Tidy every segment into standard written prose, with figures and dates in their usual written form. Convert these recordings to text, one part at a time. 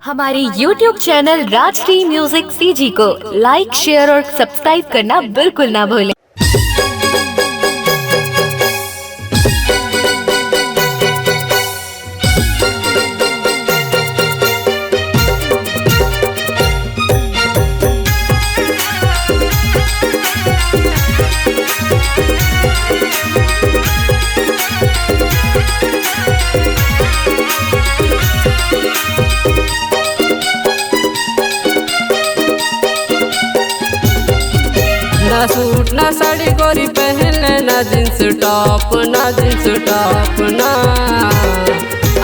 हमारे YouTube channel Rajshri music CG को like, share और सब्सक्राइब करना बिल्कुल ना भूलें। ना सूट ना साड़ी गोरी पहने, ना जींस टॉप ना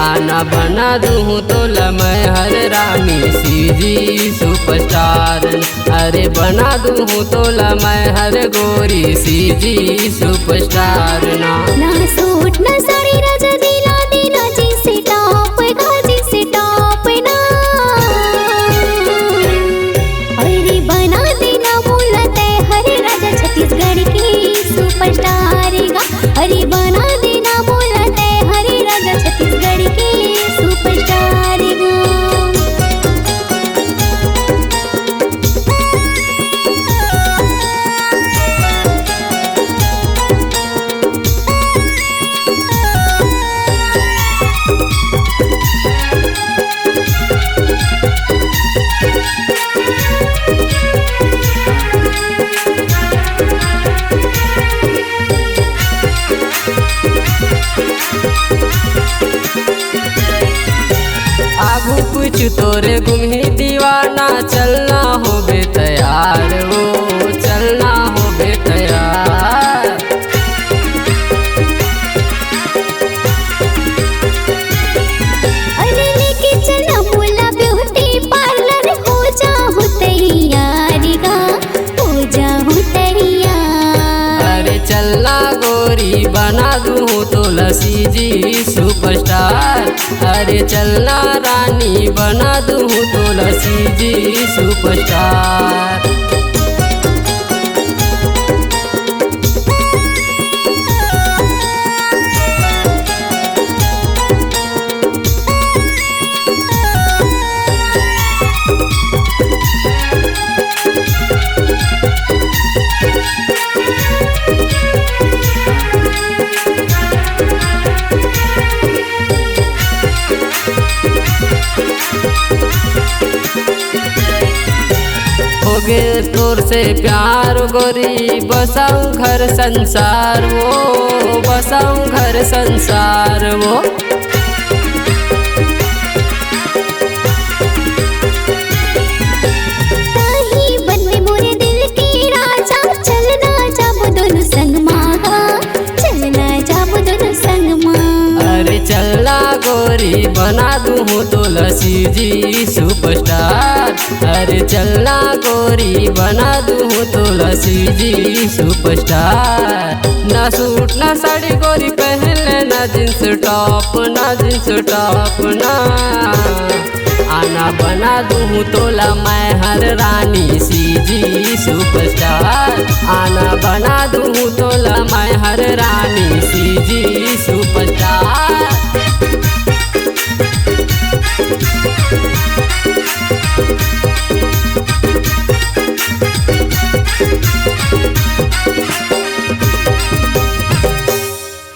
आना बना दूँ तो मैं हर रानी सीजी सुपरस्टार। अरे बना दूँ तो मैं हर गोरी सीजी सुपरस्टार। ना सूट ना साड़ी राजा दिला देना, जींस टॉप ना अरे बना देना बोलते हरे राजा छत्तीसगढ़ की सुपरस्टार गा। अरे बना देना बोलते हरे राजा छत्तीसगढ़ की सुपरस्टार गा। आगू कुछ तोरे गुमही दीवाना, चलना हो बे तैयार, वो चलना हो बे तैयार। अरे लेके चला बोला ब्यूटी पार्लर, हो जाऊँ तैयार गा, हो जाऊँ तैयार। अरे चलना गोरी बना दूँ तो लसी जी सुपरस्टार। अरे चलना रानी बना दूँ तो लसी जी सुपरस्टार। हो गे तोर से प्यार गोरी, बसाऊं घर संसार, वो बसाऊं घर संसार वो। ताही बन में मोरे दिल की राजा, चलना जाबो दोनों संग मागा, चलना जाबो दोनों संग माँ। अरे चलना गोरी बना दूँ तो लसी जी सुपरस्टार। अरे चलना गोरी बना दूँ तो लसी जी सुपरस्टार। ना सूट ना साड़ी गोरी पहने, ना जींस टॉप ना आना बना दूँ तो मैं हर रानी सीजी सुपरस्टार। आना बना दूँ तो मैं हर रानी सीजी सुपरस्टार।